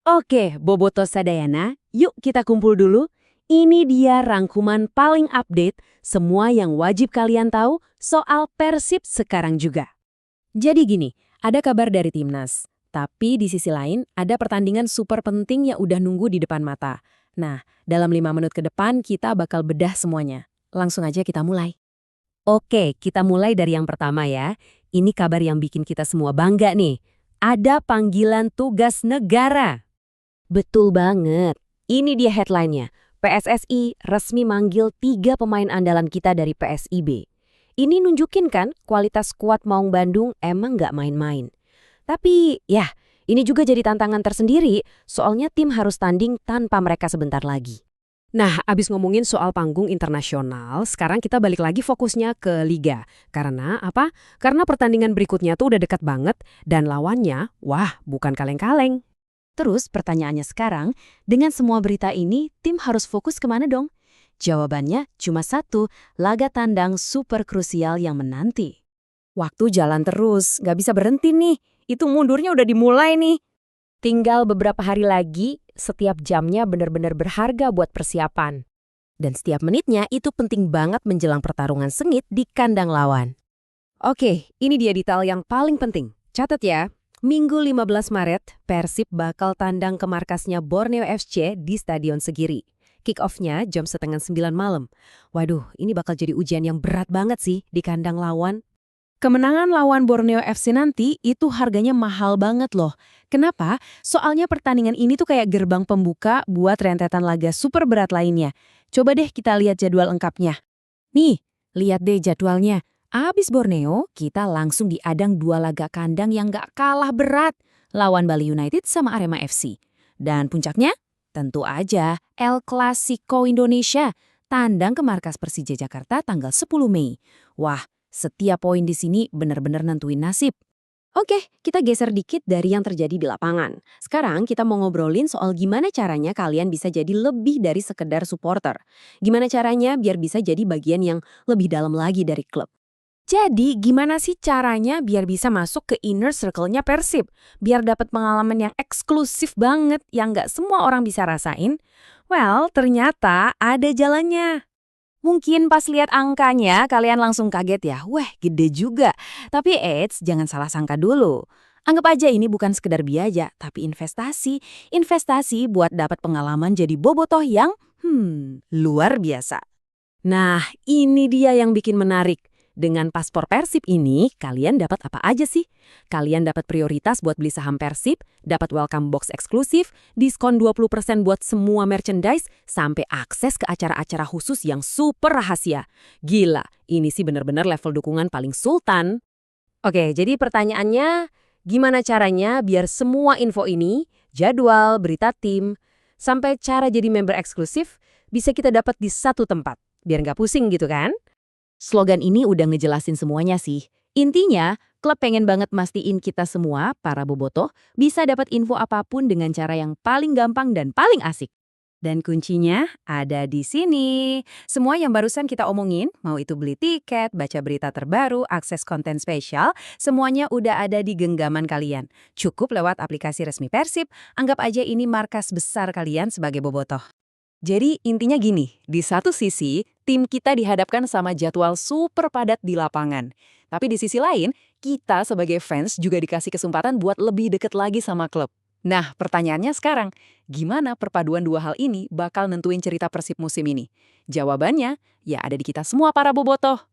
Oke, Boboto Sadayana, yuk kita kumpul dulu. Ini dia rangkuman paling update semua yang wajib kalian tahu soal Persib sekarang juga. Jadi gini, ada kabar dari Timnas. Tapi di sisi lain, ada pertandingan super penting yang udah nunggu di depan mata. Nah, dalam 5 menit ke depan kita bakal bedah semuanya. Langsung aja kita mulai. Oke, kita mulai dari yang pertama ya. Ini kabar yang bikin kita semua bangga nih. Ada panggilan tugas negara. Betul banget. Ini dia headline-nya. PSSI resmi manggil 3 pemain andalan kita dari PSIB. Ini nunjukin kan kualitas skuad Maung Bandung emang nggak main-main. Tapi ya, ini juga jadi tantangan tersendiri soalnya tim harus tanding tanpa mereka sebentar lagi. Nah, abis ngomongin soal panggung internasional, sekarang kita balik lagi fokusnya ke Liga. Karena apa? Karena pertandingan berikutnya tuh udah dekat banget dan lawannya, wah, bukan kaleng-kaleng. Terus pertanyaannya sekarang, dengan semua berita ini, tim harus fokus kemana dong? Jawabannya cuma satu, laga tandang super krusial yang menanti. Waktu jalan terus, nggak bisa berhenti nih. Itu mundurnya udah dimulai nih. Tinggal beberapa hari lagi, setiap jamnya benar-benar berharga buat persiapan. Dan setiap menitnya itu penting banget menjelang pertarungan sengit di kandang lawan. Oke, ini dia detail yang paling penting. Catat ya. Minggu 15 Maret, Persib bakal tandang ke markasnya Borneo FC di Stadion Segiri. Kick-off-nya jam 8:30 malam. Waduh, ini bakal jadi ujian yang berat banget sih di kandang lawan. Kemenangan lawan Borneo FC nanti itu harganya mahal banget loh. Kenapa? Soalnya pertandingan ini tuh kayak gerbang pembuka buat rentetan laga super berat lainnya. Coba deh kita lihat jadwal lengkapnya. Nih, lihat deh jadwalnya. Abis Borneo, kita langsung diadang 2 laga kandang yang gak kalah berat. Lawan Bali United sama Arema FC. Dan puncaknya, tentu aja El Clasico Indonesia. Tandang ke markas Persija Jakarta tanggal 10 Mei. Wah, setiap poin di sini benar-benar nentuin nasib. Oke, kita geser dikit dari yang terjadi di lapangan. Sekarang kita mau ngobrolin soal gimana caranya kalian bisa jadi lebih dari sekedar supporter. Gimana caranya biar bisa jadi bagian yang lebih dalam lagi dari klub. Jadi, gimana sih caranya biar bisa masuk ke inner circle-nya Persib? Biar dapat pengalaman yang eksklusif banget, yang nggak semua orang bisa rasain? Well, ternyata ada jalannya. Mungkin pas lihat angkanya, kalian langsung kaget ya. Wah, gede juga. Tapi eits, jangan salah sangka dulu. Anggap aja ini bukan sekedar biaya, tapi investasi. Investasi buat dapat pengalaman jadi bobotoh yang, luar biasa. Nah, ini dia yang bikin menarik. Dengan paspor Persib ini, kalian dapat apa aja sih? Kalian dapat prioritas buat beli saham Persib, dapat welcome box eksklusif, diskon 20% buat semua merchandise, sampai akses ke acara-acara khusus yang super rahasia. Gila, ini sih bener-bener level dukungan paling sultan. Oke, jadi pertanyaannya, gimana caranya biar semua info ini, jadwal, berita tim, sampai cara jadi member eksklusif, bisa kita dapat di satu tempat? Biar nggak pusing gitu kan? Slogan ini udah ngejelasin semuanya sih. Intinya, klub pengen banget mastiin kita semua, para bobotoh, bisa dapat info apapun dengan cara yang paling gampang dan paling asik. Dan kuncinya ada di sini. Semua yang barusan kita omongin, mau itu beli tiket, baca berita terbaru, akses konten spesial, semuanya udah ada di genggaman kalian. Cukup lewat aplikasi resmi Persib, anggap aja ini markas besar kalian sebagai bobotoh. Jadi intinya gini, di satu sisi, tim kita dihadapkan sama jadwal super padat di lapangan. Tapi di sisi lain, kita sebagai fans juga dikasih kesempatan buat lebih deket lagi sama klub. Nah, pertanyaannya sekarang, gimana perpaduan dua hal ini bakal nentuin cerita Persib musim ini? Jawabannya, ya ada di kita semua para bobotoh.